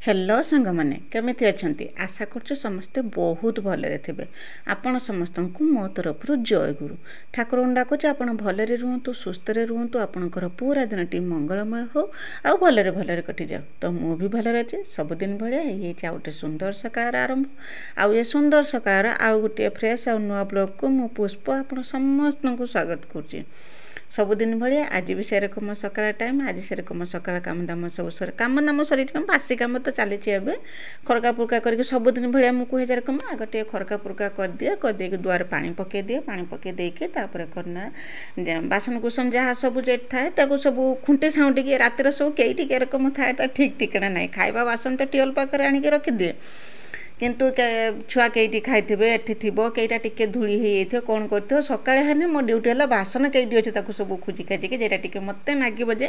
Hello सांग मैंने केमिति अछंती आशा करछु समस्ते बहुत भलरे थिबे। आपण समस्तंकु मो तरफरु जय गुरु ठाकुर डाकुचे आपण भलरे रुहतु सुस्थ रे रुहतु आपणकर पूरा दिनटी मंगलमय हो आ भलरे भलरे कटि जाओ। तो मु भी भलरे अछि सबुदिन भलिया हे चा गोटे सुंदर सकाळ आरंभ आउ ए सुंदर सकाळ आउ गोटे फ्रेश आ नुआ ब्लॉग को मु पुष्प आपण समस्तंकु स्वागत करछि। सबुदिन भाया आज भी सेरकम सकाळ टाइम आज सेरकम सकाळ काम दाम सब सर काम दाम सर बासी काम तो चली खरका पुरका करके सबुदिन भाया मुझे कहे जेरकम आग टे खरका पुरका करदे दुआर पानी पकई दिए पानी पकई देके करना बासन कुसन जहाँ सब जेट थाए सब खुंटे साउंटी रातिर सब कई रकम थाए ठीक ठिकाना ना खाଇବା बासन तो टिओल पाखे आणिक रखिदिए किंतु छुआ कईटी खाइथिबे एठी थिबो कईटा टिके धूली हे येथो कोन करथो सकाळे हाने मो ड्यूटी हला बासन कईटी अछि ताकू सब खुजी खाजी के जेटा टिके मते नागिबो जे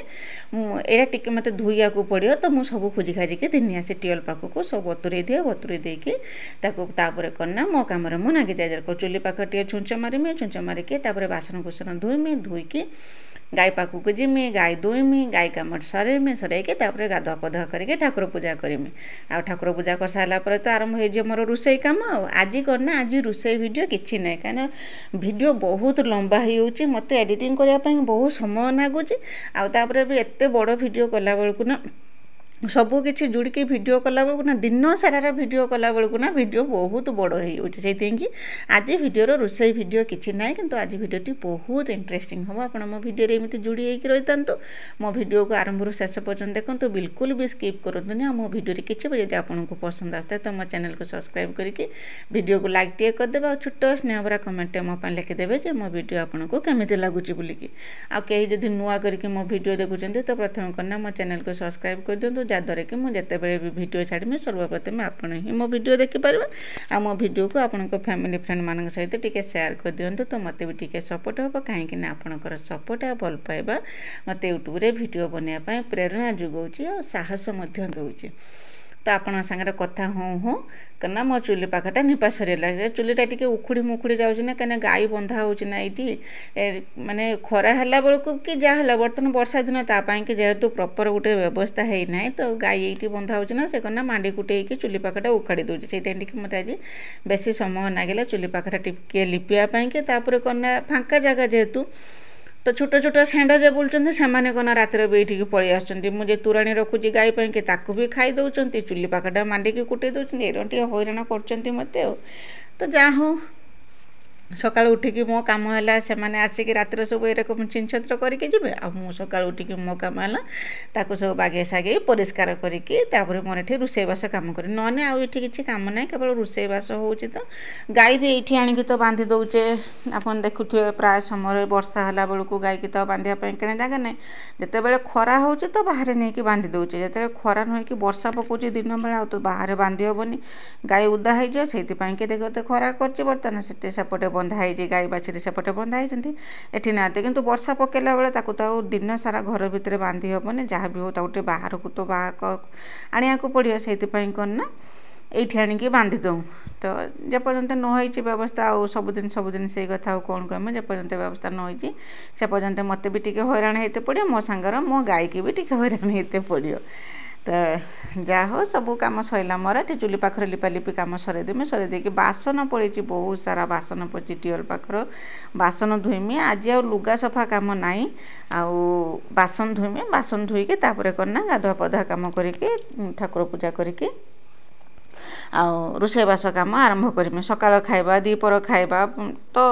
एरा टिके मते धुइया को पड़ियो तो मु सब खुजी खाजी के दिनिया से टियल पाखो को सब बतुरे देके ताकू तापरे करना मो काम रे मु नागि जाय को चुली पाख टिए छुंच मारी के तापरे बासन कुसन धुई के गाय पाखक जिमी गाय दुईमी गाय कम सरेमी सरईके गाधुआ पधुआ करके ठाकुर पूजा करमी आ ठाकुर पूजा कर सारा पर तो आरंभ हो मोर रोसई कम आज करना आज रोसई वीडियो किसी ना कहीं वीडियो बहुत लंबा हो मत एडिटिंग करने बहुत समय लगुच आपर भी एत बड़ वीडियो कला बेलू ना सबू किसी जुड़की वीडियो कला बेलू ना दिन सारा वीडियो कला बेलू ना वीडियो बहुत बड़ हो आज वीडियो रोसई वीडियो किसी ना कि आज वीडियो बहुत इंटरेस्टिंग हम आप मो वीडियो एमती जोड़ी रही था मो वीडियो को आरंभ शेष पर्यटन देखो बिल्कुल भी स्किप करतुनि मो वीडियो किसी भी जब आपको पसंद आसता तो मो चैनल को सब्सक्राइब करके वीडियो को लाइक टे करदे और छोट स्नेह भरा कमेंट मो लिखिदेवे जो मो वीडियो आपको केमी लगुच बोलिकी आई जब नुआ करके मो वीडियो देखुं तो प्रथम करना मो चैनल को सब्सक्राइब कर दिंतु जहाँद्वारा कि मुझे भी वीडियो छाड़मी सर्वप्रथम आपण ही मो वीडियो देखिपारे आ मो वीडियो को आपण फैमिली फ्रेंड मान सहित टिके शेयर कर दिंतु तो मत भी टिके सपोर्ट हम कहीं आपणकर सपोर्ट आ भल पाइबा मत यूट्यूब रे वीडियो बनवाई प्रेरणा जोगाऊँच और साहस दूँ तो आपण सागर कथा हूँ करना मो चुली पाखटा निपा सर चुलीटा टी उखुड़ी मुखुड़ी जाऊँ कहीं गाई बंधा होना ये माने खरा है बेलू कि जहाँ बर्तमान वर्षा दिन तापाई कि जेहेतु प्रपर गोटे व्यवस्था है ना तो गाई ये बंधा होना से करना मांडी कुटे चुली पाखटा उखाड़ी दूसरी से मत आज बेसी समय लगे चुली पाखटा टी लिपापी करना फांका जगह जेहेतु तो छोट छोट सेंड जे बुलूँ से मैंने रात ये पलि आसुँचे तोराणी रखुची गाई कि भी खाई दौरान चुली पाखटा मांडिकी कुटे दौरान एरं टे हैरान कर मत तो जहाँ हो सकाल उठिकी मो काम है से मैंने आसिक रात सब एरकम चिन छत्र करके जी आ सकाल उठिकी मो काम है ताकू सब बागे सागे परिष्कार करके मोर ये रोसईबास कम कर नने आउ ये किसी कम ना केवल रोसईबास हो तो गाई भी ये आणिकी तो बांधि दौचे आप देखुए प्राय समय वर्षा है बेलू गाई की तो बांधापी कहीं जगह ना जिते बड़े खरा हो तो बाहर नहीं कि बांधि दौचे जिते खरा नुहे कि वर्षा पकाउे दिन बेला तो बाहर बांधि हेनी गाई उदा हो जाए से देखते खरा कर बर्तमान सेपटे बंधाई गाई बाछी सेपटे बंधाई एटी ना कि वर्षा पकेला बेले तो दिन सारा घर भितर बांधि हेनी जहाँ भी हो गोटे बाहर को तो आनिया को पड़ो से करना ये आणिकी बांधि दऊँ तो जेपर्यंत नई व्यवस्था आ सबुदिन से कथा कौन कहमें जेपर्यंत व्यवस्था नई से पर्यंत मत भी टी हैरान होते पड़ो मो सांगर मो गाई की भी टी हैरान होते पड़ो तो जा हो सब कम सरला मोर चुली पाखर लिपालिपि कम सरदेमी सरदे बासन पड़ी बहुत सारा बासन पड़ी टिओल पाखर बासन धुईमी आज आ लुगा सफा कम नाई आउ बासन धुईमी बासन धुईके करना गाधुआ पधुआ कम करके ठाकुर पूजा करके आउ रोसईबास कम आरंभ करमी सकाल खाइबा दीपर खाइबा तो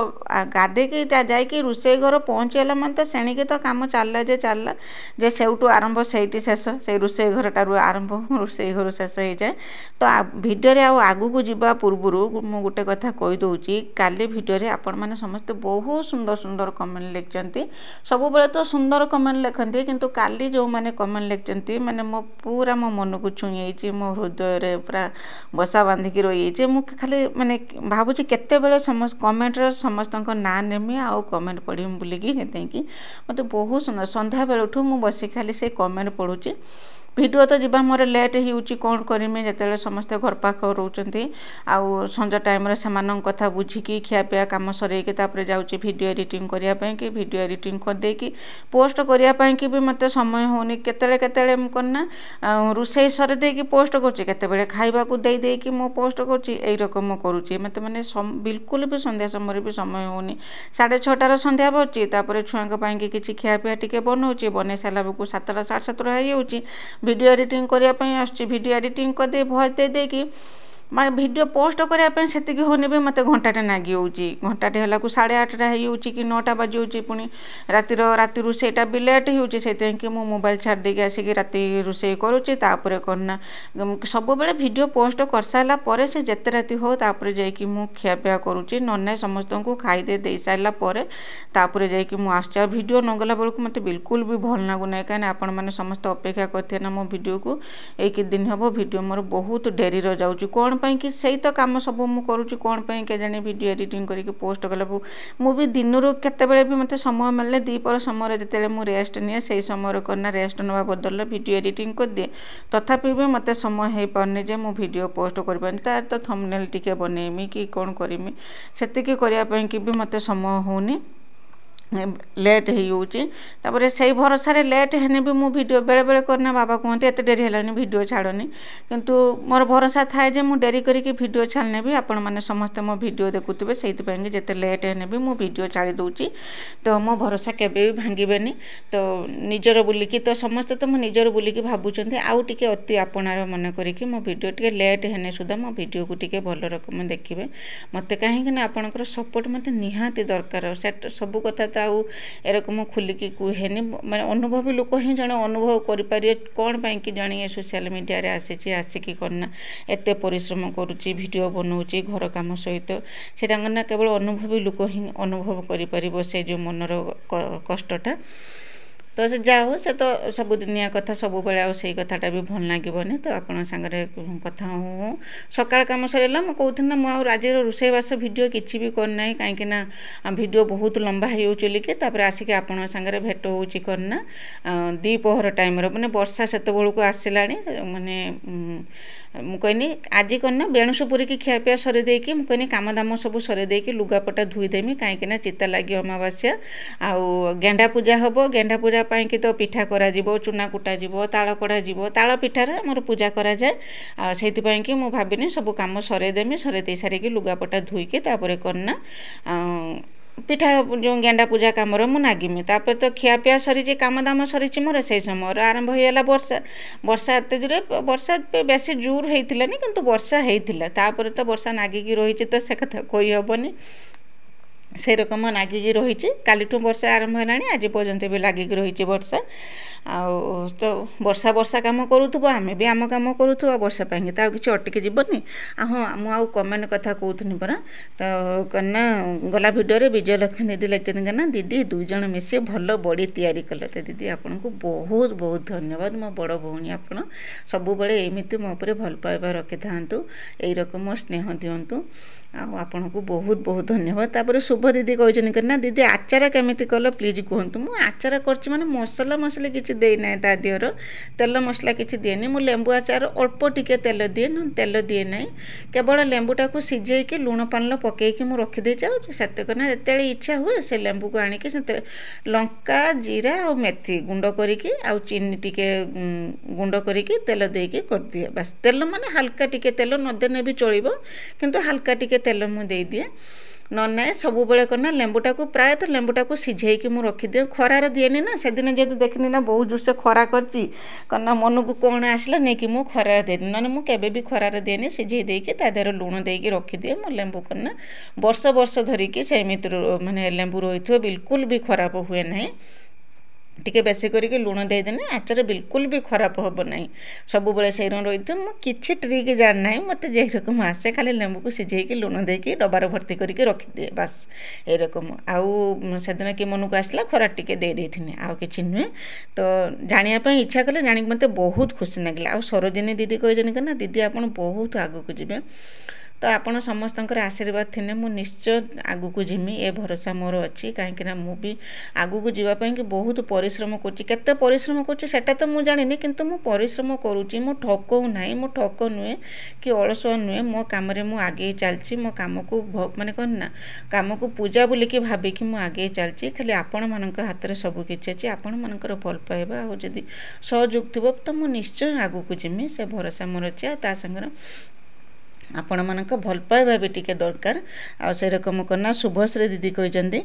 गाधेकी जाकि रोसई घर पहुँचीगला मन तो सेणिके तो कम चलला जे सेउटू आरंभ से शेष से रोसई घर टारू आरंभ रोसई घर शेष हो जाए तो भिडियो आगू को जीवा पूर्व मु गोटे कथा कही दूची काली भिडियो आपण मैंने समस्ते बहुत सुंदर सुंदर कमेंट लिखते सब बेले तो सुंदर कमेंट लिखते किंतु काली जो मैंने कमेंट लिखते मैंने मो पूरा मो मन को छुई मो हृदय पूरा बसा बांधिकी रही मुझे खाली माने भावुँ केते समस्त कमेंटर समस्त ना नेमी आउ कमेंट पढ़ी बोलिकी कि मत बहुत सुंदर संध्या बेलू मुझे बस खाली से कमेंट पढ़ुची भिडियो तो जीवा मोर लेट होउची कौन करमी जिते समस्ते घर पाख रोचंती आउ संज टाइम से कथा बुझिकी खियापिया कम सरईकी तापर जाऊँगी वीडियो एडिटिंग करने कि वीडियो एडिटिंग करदेकी पोस्ट करने कि भी मत समय होनी केतले करना रोषे सर देकी पोस्ट करुँची केतबेले खाइबा को दे देकी मो पोस्ट करुँची यही रकम करुँची मत मैंने बिल्कुल भी संध्या समय भी समय होनी 6:30 संध्या बच्ची तापर छुआ किसी खियापिया टी बनाऊँगी बन सारा बेलू 7टा 7:30 हो वीडियो एडिटिंग करने आसुँच वीडियो एडिटिंग करदे भॉइस दे देकी मैं वीडियो पोस्ट करने से होने भी मत घंटाटे नागी घंटाटे है 8:30 हो कि 9टा बाजी पुणी राति रोषेटा भी लेट होती मो मोबाइल छाड़ देकी आसिक राति रोषे करुँची तापर करना सब बेले वीडियो पोस्ट कर सारा पर से जिते राति हो तापर जाकि मु खियापिया करुँची ना समस्त को खाई दे सारा पर तापर जाकि मु आसुँच वीडियो नगला बेलू मत बिल्कुल भी भल लगुना कहीं आपण मैंने समस्त अपेक्षा करते ना मो वीडियो को एक दिन हम वीडियो मोर बहुत डेरी जाऊँगी कौन कि सही तो कम सब मुझे करुँच कौन के जाने वीडियो एडिटिंग करके पोस्ट कला मुझे दिन केतबेले भी मत समय मिले दीपर समय जिते मुझे रेस्ट निए से समय करना रेस्ट नवा बदल वीडियो एडिटिंग कर दिए तथापि भी मत समय हो पारनी जे मु वीडियो पोस्ट कर तार तो थंबनेल टिके बनैमी कि कौन करमी सेतिकी करने की भी मत समय होनी लेट होपर से भरोसा लेट है भी मुझे वीडियो बेले बेले करना बाबा कहते एत डेरी है वीडियो छाड़नी किंतु मोर भरोसा थाए जे मुझे डेरी करके वीडियो छाड़ने भी आपण मैंने समस्ते मो वीडियो देखुवे से जिते लेट है भी मुझे वीडियो छाड़ी दूची तो मो भरोसा केबे भी भांगेनि तो निजर बुलिकी तो समस्ते तो मो निजर बुलिकी भावुं आउ टे अति आपणार मन करी मो वीडियो टे लेट है सुधा मो वीडियो को टे भल रकम देखिए मत कहीं आपणकर सपोर्ट मत निहाती दरकार सब कथा आउ एरकम खुलिकी कहेनि मैं अनुभवी लोक ही जड़े अनुभव करें कौन पाई कि जड़े सोशल मीडिया रे आसिकी करना एत परिश्रम करुच्ची वीडियो बनाऊँगी घर काम सहित से केवल अनुभवी लोक ही अनुभव कर से जो मनर कष्टटा तो से जाओ से तो सबुदिनिया कथा सब बेले आई कथाटा भी भल लगे तो आपण सागरे कथा हूँ सकाल कम सरला मुझे कहती ना मुझे आज रोषेबास भिड किसी भी करना कहीं भिड बहुत लंबा होलिके आसिक आपण सागरे भेट हो करना द्विपहर टाइम मैंने वर्षा से को आसला माने मुझे आज करना बेणुस पुरीकी खियापिया सरी देकी मुझे काम दाम सब सरी देकी लुगापटा धोईदेमी कहीं चिता लगे अमावास्या आउ गेंडा पूजा हम गेंडा पूजा कि तो पिठा करा चूना कुटा ताल कड़ा ताल पिठार मोर पूजा करा जाए से कि मुझे भाविनी सब कम सरेदेमी सरे दे सारिकी लुगापटा धोईकी तापर करना पिठा जो गेंडा पूजा कम मुझे नागिमी तापर तो खियापिया सरी काम दाम सरी मोर से समय आरंभ होगा वर्षा वर्षा एत जोरे वर्षा बेसी जोर होता किंतु वर्षा होता तो वर्षा नागिकी रही तो से कथा कही हेनी से रकम नागिकी रही कालीठू वर्षा आरंभ है आज पर्यंत भी लगिकी रही वर्षा आउ तो वर्षा वर्षा कम करूँ आम भी आम कम करूँ वर्षा पाई तो किसी अटकी जीवनी हाँ मुझे कमेंट कथा कहूनी परा तो कना गला भिडियो विजयलक्ष्मी दीदी लिखते कहना दीदी दुई जन मिसी भल बड़ी तैयारी कले तो दीदी आपन को बहुत बहुत धन्यवाद मो बड़ भौणी आप सब बड़े एमती मो पर भल पाइबा रखी था यही रकम स्नेह दिंतु आपन को बहुत बहुत धन्यवाद तापर शुभ दीदी कहते करना दीदी आचार केमिति कल प्लीज कहतु मु आचार कर माने मसला मसला किसी देना ता दिहर तेल मसला किसी दिएनि मु लेंबू आचार अल्प टिके तेल दिए न तेल दिए ना केवल लेंबूटा को सिझेकी लुण पान पकईकी मुझे रखीदे जाऊँ से जिते इच्छा हुए से लेंबू को आणिकी से लंका जीरा और मेथी गुंड करिकी आउ चीनी टिके गुंड करिकी तेल देकी कर दिए बस तेल माने हल्का टिके तेल नदेने भी चलिबो किंतु हल्का टिके तेल मु दे दिए ना सब बेले करना लेंबूटा को प्रायतः लेंबूटा को सिझेकी मुझे रखीदे खरार दिएनि ना से दिन जेहेतु देखनी ना बहुत जोर से खरा करना मन को कौन आसला नहीं कि मुझे खरार देनी ना मुझे भी खरार दिएनि सिझे देकी ता देहर लुण देकी रखीदिए मो लेंबू करना वर्ष वर्ष धरिकी सेमिति माने लेंबू रही बिल्कुल भी खराब हुए ना टिके बेसी करके लुण देदेने आचार बिल्कुल भी खराब हम ना सब बड़े से रही थे मुझे ट्रिक जानना मत जे रकम आसे खाली लेंबू को सिझेकी लुण देकी डबार भर्ती करके रखीदिए बस ये रकम आउ से दिन कि मन को आसला खरा टिके दे देथिनी आउ किछि नुहे तो जानिया इच्छा कले जानिक मत बहुत खुशी लगे आ सरोजिनी दीदी कहते ना दीदी आप बहुत आगू को जीवे तो आपण समस्तंकर आशीर्वाद थिने मु निश्चय आगु को जिमी ए भरोसा मोर अच्छी कहीं मु भी आगु को जीवाई कि बहुत परिश्रम करुच्ची केते परिश्रम करुच्ची सेटा तो मु जानी किंतु मु परिश्रम करुच्ची मु ठक ना मु ठक नुहे कि अलसुआ नुहे मो काम मु आगे चलची मो काम को माने कौन ना काम को पूजा बोलिकी भाविकी मु आगे चलची खाली आपण मानक हाथ में सब किछि अछि आपण मानकर भल पाइबा आ जदि सहयोग थिबो तो मु निश्चय आगु को जिमी से भरोसा मोर अछि ता संगर आपण मानक भल पाइबा भी टिके दरकार आ से रकम करना शुभश्री दीदी कहते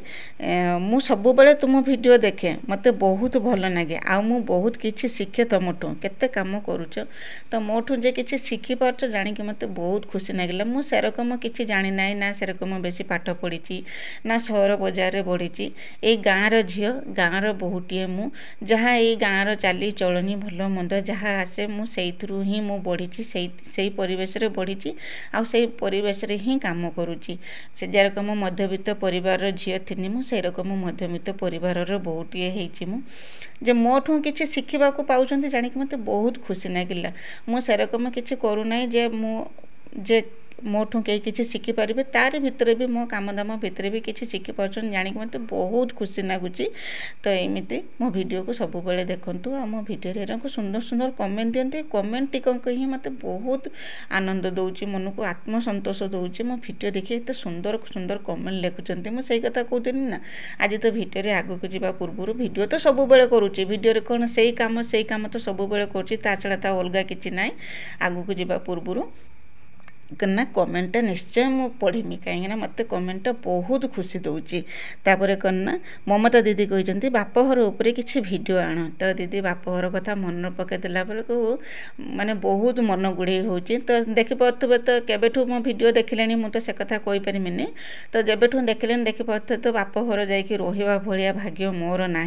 मु सब बेले तुम वीडियो देखे मते बहुत भल लगे आ मु बहुत किछि शिखे तुमठू केते काम करूछ तो मोठू जे किछि शिखि पारछ जानिक मते बहुत खुशी लागला मु से रकम किछि जानि नै ना से रकम बेसी पाठ पढ़ी ना सहर बजार बढ़ी ए गाँव रो झियो गाँव रो बहुटीए मु जहाँ ए गाँव रो चाली चलनी भल मंद जहाँ आसे मु सेइथरु ही मु बढ़ी सेई परिवेश रे बढ़ी आ से परिवेश रे ही काम करुच्ची से जेरकम मध्यवित्त परिवार झील थी मुझे रकम मध्यवित्त परिवार बहुटीए होती जे मोठू किसी शिखा पाँच जानिक मत बहुत खुशी लगिला मु से रकम किसी करूना जे जे मोठू कई किसी शिखिपारे तार भितर भी मो काम दाम भितर भी किसी शिखिपार जानिक मत बहुत खुशी लगुच तो एमती मो वीडियो को सब बेले देखूँ आ मो वीडियो सुंदर सुंदर कमेंट दिखते कमेंट टिक ही मत बहुत आनंद दौर मन को आत्मसंतोष दौर मो वीडियो देखिए एत सुंदर सुंदर कमेंट लिखुंट मुझे कथा कहती ना आज तो वीडियो आग को जावा पूर्व वीडियो तो सब बेले करुच्ची वीडियो कौन से काम तो सब बेले करा छड़ा तो अलग किसी ना आग को जावा पूर्व करना कमेंट निश्चय मु पढ़ी कहीं मत कमेंट बहुत खुशी दूची तापर करना ममता दीदी कहते बापघर उपरे किसी वीडियो आण तो दीदी बापघर कथा मन पकईदेला बेलू माने बहुत मन गुड़े होची तो देखिपे तो केबेठू मो वीडियो देखिले मुझे से कथा कहीपरिमिनी तो जेबेठू देखिले देखिपे तो बापघर जाकि रहा भाया भाग्य मोर ना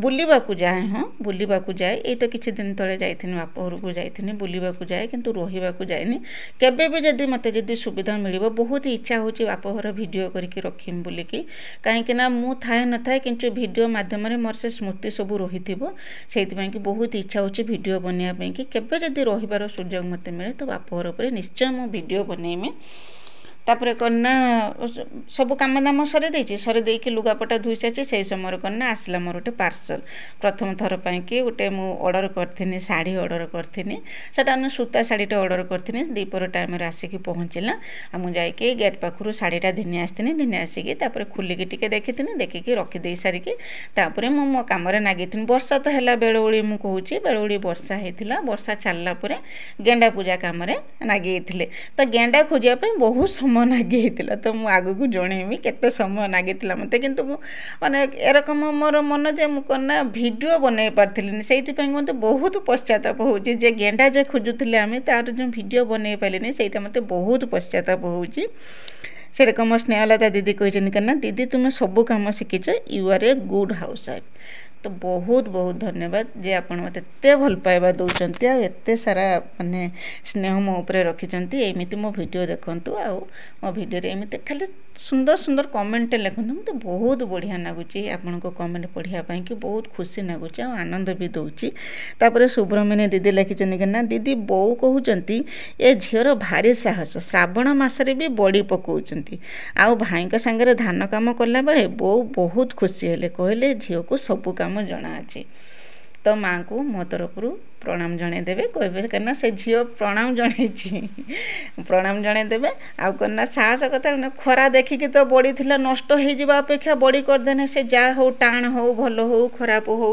बुलवा जाए हाँ बुलवा जाए ये तो किसी दिन तले जाइए बापघर को जाइए बुलवा जाए किंतु रहा जाए केबे भी जदि मते जदि सुविधा मिलिबो बहुत इच्छा होची बापघर वीडियो करके रखिम बोलिकी कहीं ना मु थाए न थाए किंतु वीडियो माध्यम रे मोर से स्मृति सब रहिथिबो सेति कि बहुत इच्छा होची वीडियो बनैया पई कि केबे जदि रहिबार सुযোগ मते मिले तो बापघर पर निश्चय मु वीडियो बनैमे तापर करना सब काम दाम सरी देकी लुगापटा धोई सारी से समय करना आसला मोर गोटे पार्सल प्रथम थर कि गोटे मु ऑर्डर करथिनी साड़ी ऑर्डर करथिनी सेटा सूता साड़ीटे ऑर्डर करथिनी दीपर टाइम आसिकी पहुँचला आ मु जाइके गेट पाखरु साड़ीटा धिनी आसथिनी धिनी आसिकी तापर खुलिकी टिके देखिथिनी देखिकी रखिदे सारिकी तापर मु मो काम नागिथिनी वर्षा तो हैला बेलओली मु कहूची बेलओली वर्षा हेतिला वर्षा छाड़ला परे गेंडा पूजा काम नागिथिले तो गेंडा खोजिया पे बहुत समय नागी होता तो मुझे आग को जनईमी केते समय नागी मत कि माने एरकम मोर मन जे मुझे वीडियो बनई पार्थिनी से मत बहुत पश्चाताप होची जे गेंडा जे खोजुले आम तार जो वीडियो बनई पारे से मत बहुत पश्चाताप होची से रकम स्नेहलता दीदी कहते करना दीदी तुम्हें सब कम शिखीच you are a good housewife तो बहुत बहुत धन्यवाद जे आपण मत एत भल पाइबा दौरान आते सारा माने स्नेह मो उपरे रखिंट एमती मो वीडियो देखु आ मो वीडियो एमती खाली सुंदर सुंदर कमेंट लिखु मत बहुत बढ़िया लगुच आपण को कमेंट पढ़ाई कि बहुत खुशी लगुच आनंद भी दूची तापर सुब्रमण्य दीदी लिखिं कि ना दीदी बो कहते ए झीर भारी साहस श्रावण मसरे भी बड़ी पकाउछंती आ भाई सांगे धान काम कला बेले बो बहुत खुशी हेले कहले झील को सब काम जना अच्छी तो माँ को मो तरफ प्रणाम जनईदेवे कहे कहीं से झील प्रणाम जनई प्रणाम जनईदेवे आउ करना साहस कथा खरा देखिकी तो बड़ी थिला नष्ट हो अपेक्षा बड़ी करदेने से जा हो टाण हो भल हो खराब हो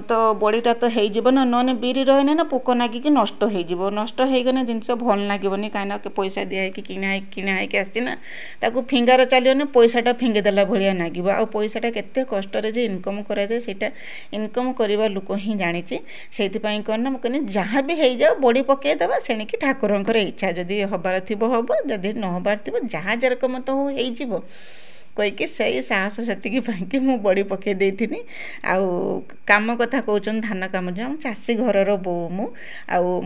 तो बड़ीटा तो हो ना बीरी रहे ना पोक नागिकी नष्ट हो नष्ट होगने जिनस भल लगे कहीं पैसा दिखाई किणा आसना ताकू फिंगार चलिए पैसाटा फिंगीदेला भाया लगे आ पैसाटा केते कष्ट इनकम कराए से इनकम करवा लोक ही जानी से करना मुझे जहाँ भी हो जाओ बड़ी पकईदेवा सेणिकी ठाकुरंकर इच्छा जदि हबार थी हम जदि न हबार थी जहाँ जेरकम तो हो କହିକି ସେଇ ସାହସ ସେତିକି ପାଇଁକି ମୁଁ ବଡ଼ି ପକାଇ ଦେଇଥିନି। ଆଉ କାମ କଥା କହୁଛନ୍ତି, ଧାନ କାମ ଯେଉଁ ଆମ ଚାଷୀ ଘରର ବୋଉ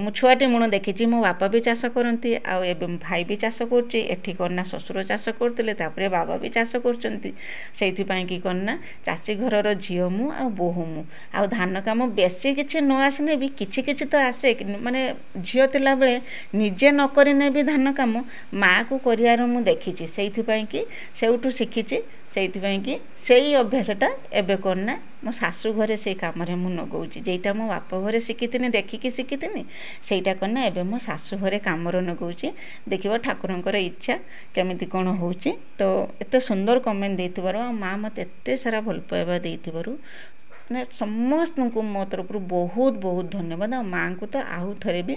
ମୁଁ ଛୁଆଟି ମୁଣ ଦେଖିଛି। ମୋ ବାପା ବି ଚାଷ କରନ୍ତି, ଆଉ ଏବେ ଭାଇ ବି ଚାଷ କରୁଛି। ଏଠି କନା ଶ୍ୱଶୁର ଚାଷ କରୁଥିଲେ, ତାପରେ ବାବା ବି ଚାଷ କରୁଛନ୍ତି। ସେଇଥିପାଇଁକି କନା ଚାଷୀ ଘରର ଝିଅ ମୁଁ ଆଉ ବୋହୂ ମୁଁ। ଆଉ ଧାନ କାମ ବେଶୀ କିଛି ନ ଆସିଲେ ବି କିଛି କିଛି ତ ଆସେ, ମାନେ ଝିଅ ଥିଲାବେଳେ ନିଜେ ନ କରିନେ ବି ଧାନ କାମ ମାଆକୁ କରିବାର ମୁଁ ଦେଖିଛି। ସେଇଥିପାଇଁକି ସେଇଠୁ ଶିଖିଛି। ସେଇଥିପାଇଁକି ସେଇ ଅଭ୍ୟାସଟା ଏବେ କନା ମୋ ଶାଶୁ ଘରେ ସେଇ କାମରେ ମୁଁ ଲଗାଉଛି। ଯେଇଟା ମୋ ବାପ ଘରେ ଶିଖିଥିନି, ଦେଖିକି ଶିଖିଥିନି, ସେଇଟା କନା ଏବେ ମୋ ଶାଶୁ ଘରେ କାମରେ ଲଗାଉଛି। ଦେଖିବ ଠାକୁରଙ୍କର ଇଚ୍ଛା କେମିତି କ'ଣ ହେଉଛି। ତ ଏତେ ସୁନ୍ଦର କମେଣ୍ଟ ଦେଇଥିବାରୁ, ଆଉ ମାଆ ମୋତେ ଏତେ ସାରା ଭଲ ପାଇବା ଦେଇଥିବାରୁ ମାନେ ସମସ୍ତଙ୍କୁ ମୋ ତରଫରୁ ବହୁତ ବହୁତ ଧନ୍ୟବାଦ। ଆଉ ମାଆଙ୍କୁ ତ ଆଉ ଥରେ ବି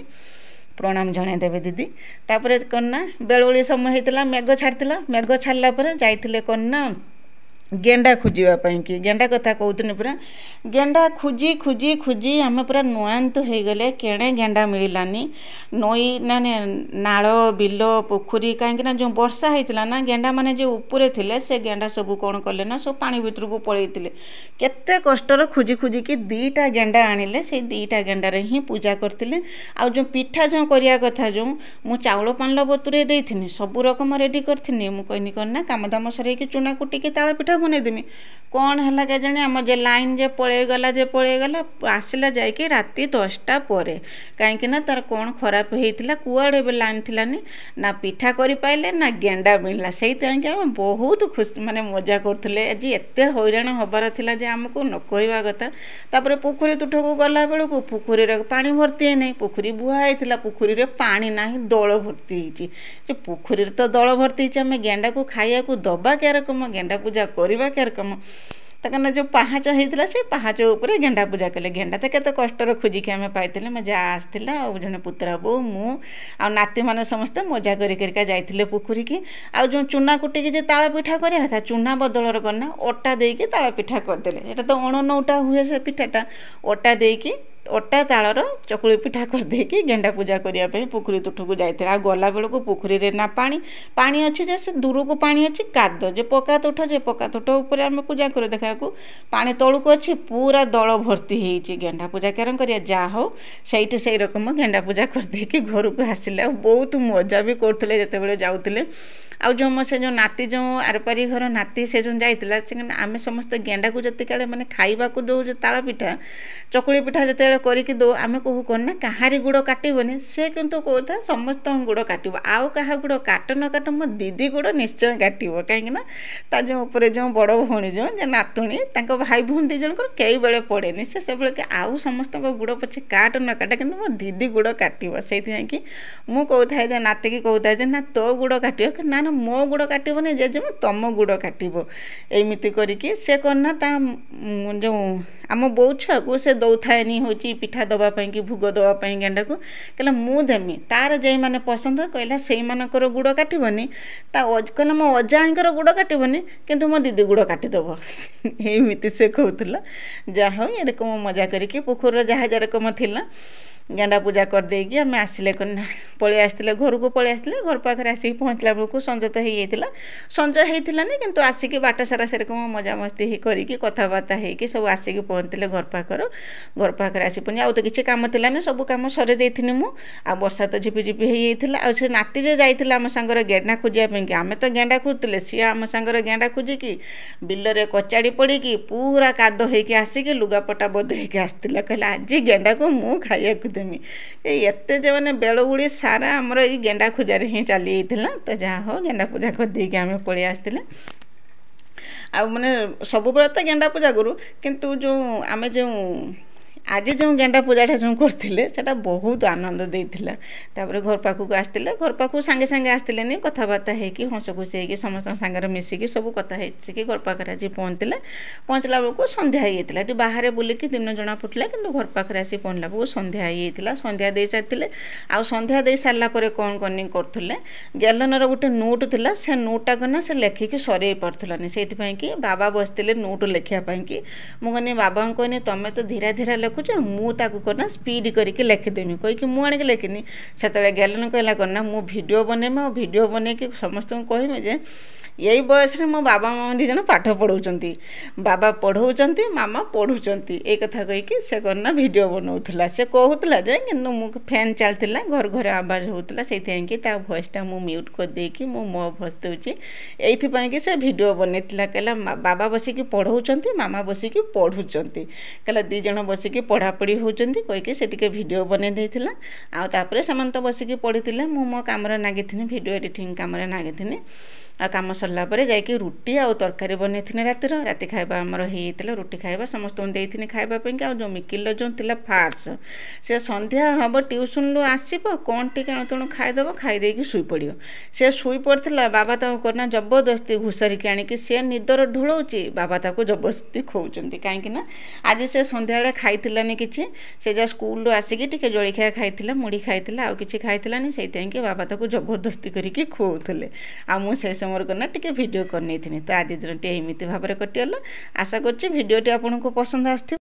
ପ୍ରଣାମ ଜଣାଇଦେବେ ଦିଦି। ତାପରେ କନା ବେଳୁଳି ସମୟ ହେଇଥିଲା, ମେଘ ଛାଡ଼ିଥିଲା। ମେଘ ଛାଡ଼ିଲା ପରେ ଯାଇଥିଲେ କନା ଗେଣ୍ଡା ଖୋଜିବା ପାଇଁକି। ଗେଣ୍ଡା କଥା କହୁଥିଲି ପୁରା। ଗେଣ୍ଡା ଖୋଜି ଖୋଜି ଖୋଜି ଆମେ ପୁରା ନୂଆନ୍ତ ହେଇଗଲେ, କେଣେ ଗେଣ୍ଡା ମିଳିଲାନି। ନଈ ନାଳ ବିଲ ପୋଖରୀ, କାହିଁକିନା ଯେଉଁ ବର୍ଷା ହେଇଥିଲା ନା, ଗେଣ୍ଡା ମାନେ ଯେଉଁ ଉପରେ ଥିଲେ ସେ ଗେଣ୍ଡା ସବୁ କ'ଣ କଲେ ନା, ସବୁ ପାଣି ଭିତରକୁ ପଳେଇଥିଲେ। କେତେ କଷ୍ଟର ଖୋଜି ଖୋଜିକି 2ଟା ଗେଣ୍ଡା ଆଣିଲେ। ସେଇ 2ଟା ଗେଣ୍ଡାରେ ହିଁ ପୂଜା କରିଥିଲେ। ଆଉ ଯେଉଁ ପିଠା ଯେଉଁ କରିବା କଥା, ଯେଉଁ ମୁଁ ଚାଉଳ ପାଣିଲ ବତୁରେଇ ଦେଇଥିନି, ସବୁ ରକମ ରେଡ଼ି କରିଥିନି। ମୁଁ କହିନି କ'ଣ ନା କାମ ଦାମ ସରେଇକି ଚୁନା କୁଟିକି ତାଳ ପିଠା ବନେଇଦେମି। କ'ଣ ହେଲା କେଜାଣି, ଆମ ଯେ ଲାଇନ୍ ଯେ ପଳେଇଗଲା ଆସିଲା ଯାଇକି ରାତି 10ଟା ପରେ। କାହିଁକି ନା ତାର କ'ଣ ଖରାପ ହେଇଥିଲା, କୁଆଡ଼େ ଏବେ ଲାଇନ୍ ଥିଲାନି, ନା ପିଠା କରିପାରିଲେ ନା ଗେଣ୍ଡା ମିଳିଲା। ସେଇଥିପାଇଁକି ଆମେ ବହୁତ ଖୁସି ମାନେ ମଜା କରୁଥିଲେ। ଆଜି ଏତେ ହଇରାଣ ହେବାର ଥିଲା ଯେ ଆମକୁ ନ କହିବା କଥା। ତାପରେ ପୋଖରୀ ତୁଠକୁ ଗଲା ବେଳକୁ ପୋଖରୀରେ ପାଣି ଭର୍ତ୍ତି ହେଇନାହିଁ। ପୋଖରୀ ବୁହା ହେଇଥିଲା, ପୋଖରୀରେ ପାଣି ନାହିଁ, ଦଳ ଭର୍ତ୍ତି ହେଇଛି। ଯେ ପୋଖରୀରେ ତ ଦଳ ଭର୍ତ୍ତି ହେଇଛି, ଆମେ ଗେଣ୍ଡାକୁ ଖାଇବାକୁ ଦେବା କ୍ୟାରକମ, ଗେଣ୍ଡା ପୂଜା କରିବା କ୍ୟାରକମ। ତାଙ୍କର ଯେଉଁ ପାହାଚ ହେଇଥିଲା, ସେ ପାହାଚ ଉପରେ ଗେଣ୍ଡା ପୂଜା କଲେ। ଗେଣ୍ଡା ତ କେତେ କଷ୍ଟରେ ଖୋଜିକି ଆମେ ପାଇଥିଲେ। ମୋ ଯାଆ ଆସିଥିଲା, ଆଉ ଜଣେ ପୁତୁରା ବୋଉ, ମୁଁ ଆଉ ନାତିମାନେ ସମସ୍ତେ ମଜା କରିକା ଯାଇଥିଲେ ପୋଖରୀକି। ଆଉ ଯେଉଁ ଚୁନା କୁଟିକି ଯେ ତାଳ ପିଠା କରିବା କଥା, ଚୁନା ବଦଳରେ କନା ଅଟା ଦେଇକି ତାଳ ପିଠା କରିଦେଲେ। ଏଇଟା ତ ଅଣନଉଟା ହୁଏ ସେ ପିଠାଟା। ଅଟା ତାଳର ଚକୁଳି ପିଠା କରିଦେଇକି ଗେଣ୍ଡା ପୂଜା କରିବା ପାଇଁ ପୋଖରୀ ତୁଠକୁ ଯାଇଥିଲେ। ଆଉ ଗଲାବେଳକୁ ପୋଖରୀରେ ନା ପାଣି ଅଛି, ଯେ ସେ ଦୂରକୁ ପାଣି ଅଛି, କାଦ ଯେ ପକା ତୁଠ ଉପରେ ଆମେ ପୂଜା କରୁ, ଦେଖିବାକୁ ପାଣି ତଳକୁ ଅଛି, ପୁରା ଦଳ ଭର୍ତ୍ତି ହେଇଛି। ଗେଣ୍ଡା ପୂଜା କେରମ କରିବା, ଯାହା ହଉ ସେଇଠି ସେଇ ରକମ ଗେଣ୍ଡା ପୂଜା କରିଦେଇକି ଘରକୁ ଆସିଲେ। ଆଉ ବହୁତ ମଜା ବି କରୁଥିଲେ ଯେତେବେଳେ ଯାଉଥିଲେ। ଆଉ ସେ ଯେଉଁ ନାତି, ଯେଉଁ ଆରପାରି ଘର ନାତି, ସେ ଯେଉଁ ଯାଇଥିଲା, ସେ ଆମେ ସମସ୍ତେ ଗେଣ୍ଡାକୁ ଯେତିକାଳେ ମାନେ ଖାଇବାକୁ ଦେଉ, ଯେ ତାଳ ପିଠା ଚକୁଳି ପିଠା ଯେତେବେଳେ କରିକି ଦେଉ, ଆମେ କହୁ କ'ଣ ନା କାହାରି ଗୁଡ଼ କାଟିବନି। ସେ କିନ୍ତୁ କହୁଥାଏ ସମସ୍ତଙ୍କ ଗୁଡ଼ କାଟିବ, ଆଉ କାହା ଗୁଡ଼ କାଟ ନ କାଟ ମୋ ଦିଦି ଗୁଡ଼ ନିଶ୍ଚୟ କାଟିବ। କାହିଁକିନା ତା ଯେଉଁ ଉପରେ ଯେଉଁ ବଡ଼ ଭଉଣୀ, ଯେଉଁ ନାତୁଣୀ, ତାଙ୍କ ଭାଇ ଭଉଣୀ 2 ଜଣଙ୍କର କେଇ ବେଳେ ପଡ଼େନି। ସେ ସବୁବେଳେ କି ଆଉ ସମସ୍ତଙ୍କ ଗୁଡ଼ ପଛେ କାଟ ନ କାଟ, କିନ୍ତୁ ମୋ ଦିଦି ଗୁଡ଼ କାଟିବ। ସେଇଥିପାଇଁକି ମୁଁ କହୁଥାଏ ଯେ ନାତିକି କହୁଥାଏ ଯେ ନା ତୋ ଗୁଡ଼ କାଟିବ, ନା ମୋ ଗୁଡ଼ କାଟିବନି ଜେଜେମା, ତମ ଗୁଡ଼ କାଟିବ। ଏମିତି କରିକି ସେ କ'ଣ ନା ତା ଯେଉଁ ଆମ ବୋଉ ଛୁଆକୁ ସେ ଦଉଥାଏନି ହେଉଛି ପିଠା ଦେବା ପାଇଁକି, ଭୋଗ ଦେବା ପାଇଁ ଗେଣ୍ଡାକୁ। କହିଲା ମୁଁ ଦେମି, ତାର ଯେଉଁମାନେ ପସନ୍ଦ କହିଲା ସେଇମାନଙ୍କର ଗୁଡ଼ କାଟିବନି, କହିଲା ମୋ ଅଜାଙ୍କର ଗୁଡ଼ କାଟିବନି, କିନ୍ତୁ ମୋ ଦିଦି ଗୁଡ଼ କାଟିଦେବ। ଏମିତି ସେ କହୁଥିଲା। ଯାହା ହଉ ଏରକମ ମଜା କରିକି ପୋଖରୀର ଯାହା ଯେରକମ ଥିଲା ଗେଣ୍ଡା ପୂଜା କରିଦେଇକି ଆମେ ଆସିଲେ, ପଳେଇ ଆସିଥିଲେ ଘରକୁ। ପଳେଇ ଆସିଥିଲେ, ଘର ପାଖରେ ଆସିକି ପହଞ୍ଚିଲା ବେଳକୁ ସଞ୍ଜ ତ ହେଇଯାଇଥିଲା। ସଞ୍ଜ ହେଇଥିଲାନି, କିନ୍ତୁ ଆସିକି ବାଟ ସାରା ସେରକମ ମଜାମସ୍ତି କରିକି କଥାବାର୍ତ୍ତା ହେଇକି ସବୁ ଆସିକି ପହଞ୍ଚିଥିଲେ ଘର ପାଖରେ ଆସି ପୁଣି ଆଉ ତ କିଛି କାମ ଥିଲାନି, ସବୁ କାମ ସରେଇ ଦେଇଥିନି ମୁଁ। ଆଉ ବର୍ଷା ତ ଝିପିଝିପି ହେଇଯାଇଥିଲା। ଆଉ ସେ ନାତି ଯେ ଯାଇଥିଲା ଆମ ସାଙ୍ଗରେ ଗେଣ୍ଡା ଖୋଜିବା ପାଇଁକି, ଆମେ ତ ଗେଣ୍ଡା ଖୋଜୁଥିଲେ, ସିଏ ଆମ ସାଙ୍ଗରେ ଗେଣ୍ଡା ଖୋଜିକି ବିଲରେ କଚାଡ଼ି ପଡ଼ିକି ପୁରା କାଦ ହେଇକି ଆସିକି ଲୁଗାପଟା ବଦଳେଇକି ଆସିଥିଲା। କହିଲା ଆଜି ଗେଣ୍ଡାକୁ ମୁଁ ଖାଇବାକୁ ଦେମି। ଏତେ ଯେ ମାନେ ବେଳବୁଡ଼ି ସାରା ଆମର ଏଇ ଗେଣ୍ଡା ଖୋଜାରେ ହିଁ ଚାଲି ଯାଇଥିଲା। ତ ଯାହା ହଉ ଗେଣ୍ଡା ପୂଜା କରିଦେଇକି ଆମେ ପଳେଇ ଆସିଥିଲେ। ଆଉ ମାନେ ସବୁବେଳେ ତ ଗେଣ୍ଡା ପୂଜା କରୁ, କିନ୍ତୁ ଆମେ ଆଜି ଯେଉଁ ଗେଣ୍ଡା ପୂଜାଟା କରିଥିଲେ ସେଟା ବହୁତ ଆନନ୍ଦ ଦେଇଥିଲା। ତାପରେ ଘର ପାଖକୁ ଆସିଥିଲେ, ଘର ପାଖକୁ ସାଙ୍ଗେ ସାଙ୍ଗେ ଆସିଥିଲେନି, କଥାବାର୍ତ୍ତା ହେଇକି ହସ ଖୁସି ହେଇକି ସମସ୍ତଙ୍କ ସାଙ୍ଗରେ ମିଶିକି ସବୁ କଥା ହେଇକି ଘର ପାଖରେ ଆଜି ପହଞ୍ଚିଲା ବେଳକୁ ସନ୍ଧ୍ୟା ହେଇଯାଇଥିଲା। ଏଠି ବାହାରେ ବୁଲିକି ଦିନ ଜଣା ପଡ଼ିଥିଲା, କିନ୍ତୁ ଘର ପାଖରେ ଆସି ପହଞ୍ଚିଲା ବେଳକୁ ସନ୍ଧ୍ୟା ହେଇଯାଇଥିଲା। ସନ୍ଧ୍ୟା ଦେଇ ସାରିଥିଲେ। ଆଉ ସନ୍ଧ୍ୟା ଦେଇ ସାରିଲା ପରେ କ'ଣ କରୁଥିଲେ, ଗେଲନର ଗୋଟେ ନୋଟ୍ ଥିଲା, ସେ ନୋଟ୍ଟାକୁ ନା ସେ ଲେଖିକି ସରେଇ ପାରୁଥିଲାନି। ସେଇଥିପାଇଁକି ବାବା ବସିଥିଲେ ନୋଟ୍ ଲେଖିବା ପାଇଁକି। ମୁଁ କହିନି ବାବାଙ୍କୁ କହିନି ତମେ ତ ଧୀରେ ଧୀରେ ଲେଖ, ଲେଖୁଛ ମୁଁ ତାକୁ କରନା ସ୍ପିଡ୍ କରିକି ଲେଖିଦେମି କହିକି ମୁଁ ଆଣିକି ଲେଖିନି। ସେତେବେଳେ ଗେଲନ କହିଲା କରନା ମୁଁ ଭିଡ଼ିଓ ବନେଇମି ଆଉ ଭିଡ଼ିଓ ବନେଇକି ସମସ୍ତଙ୍କୁ କହିମି ଯେ ଏଇ ବୟସରେ ମୋ ବାବା ମାମା 2 ଜଣ ପାଠ ପଢ଼ଉଛନ୍ତି, ବାବା ପଢ଼ଉଛନ୍ତି ମାମା ପଢ଼ୁଛନ୍ତି, ଏଇ କଥା କହିକି ସେ କରନା ଭିଡ଼ିଓ ବନାଉଥିଲା। ସେ କହୁଥିଲା ଯେ କିନ୍ତୁ ମୁଁ ଫ୍ୟାନ୍ ଚାଲିଥିଲା ଘରେ ଆବାଜ ହେଉଥିଲା, ସେଇଥିପାଇଁକି ତା ଭଏସ୍ଟା ମୁଁ ମ୍ୟୁଟ୍ କରିଦେଇକି ମୁଁ ମୋ ଭଏସ୍ ଦେଉଛି। ଏଇଥିପାଇଁକି ସେ ଭିଡ଼ିଓ ବନେଇଥିଲା। କହିଲା ବାବା ବସିକି ପଢ଼ଉଛନ୍ତି ମାମା ବସିକି ପଢ଼ୁଛନ୍ତି, କହିଲା 2 ଜଣ ବସିକି ପଢ଼ାପଢ଼ି ହେଉଛନ୍ତି କହିକି ସେ ଟିକେ ଭିଡ଼ିଓ ବନେଇ ଦେଇଥିଲା। ଆଉ ତାପରେ ସେମାନେ ତ ବସିକି ପଢ଼ିଥିଲେ, ମୁଁ ମୋ କାମରେ ନାଗିଥିନି, ଭିଡ଼ିଓ ଏଡ଼ିଟିଂ କାମରେ ନାଗିଥିନି। ଆଉ କାମ ସରିଲା ପରେ ଯାଇକି ରୁଟି ଆଉ ତରକାରୀ ବନେଇଥିନି। ରାତି ଖାଇବା ଆମର ହେଇଯାଇଥିଲା, ରୁଟି ଖାଇବା ସମସ୍ତଙ୍କୁ ଦେଇଥିନି ଖାଇବା ପାଇଁକି। ଆଉ ଯେଉଁ ମିକିଲ ଯେଉଁ ଥିଲା ଫାର୍ସ, ସେ ସନ୍ଧ୍ୟା ହେବ ଟ୍ୟୁସନ୍ରୁ ଆସିବ କ'ଣ ଟିକେ ତେଣୁ ଖାଇଦେବ, ଖାଇ ଦେଇକି ଶୋଇପଡ଼ିବ। ସେ ଶୋଇପଡ଼ିଥିଲା, ବାବା ତାକୁ କରନା ଜବରଦସ୍ତି ଘୁଷାରିକି ଆଣିକି ସେ ନିଦର ଢୁଳଉଛି, ବାବା ତାକୁ ଜବରଦସ୍ତି ଖୋଉଛନ୍ତି। କାହିଁକି ନା ଆଜି ସେ ସନ୍ଧ୍ୟାବେଳେ ଖାଇଥିଲାନି କିଛି, ସେ ଯା ସ୍କୁଲରୁ ଆସିକି ଟିକେ ଜଳଖିଆ ଖାଇଥିଲା, ମୁଢ଼ି ଖାଇଥିଲା, ଆଉ କିଛି ଖାଇଥିଲାନି। ସେଇଥିପାଇଁକି ବାବା ତାକୁ ଜବରଦସ୍ତି କରିକି ଖୋଉଥିଲେ। ଆଉ ମୁଁ ସେ ସମୟରେ କରନା ଟିକେ ଭିଡ଼ିଓ କରିନେଇଥିଲି। ତ ଆଜି ଦିନଟି ଏମିତି ଭାବରେ କଟିଗଲା। ଆଶା କରୁଛି ଭିଡ଼ିଓଟି ଆପଣଙ୍କୁ ପସନ୍ଦ ଆସିଥିବ।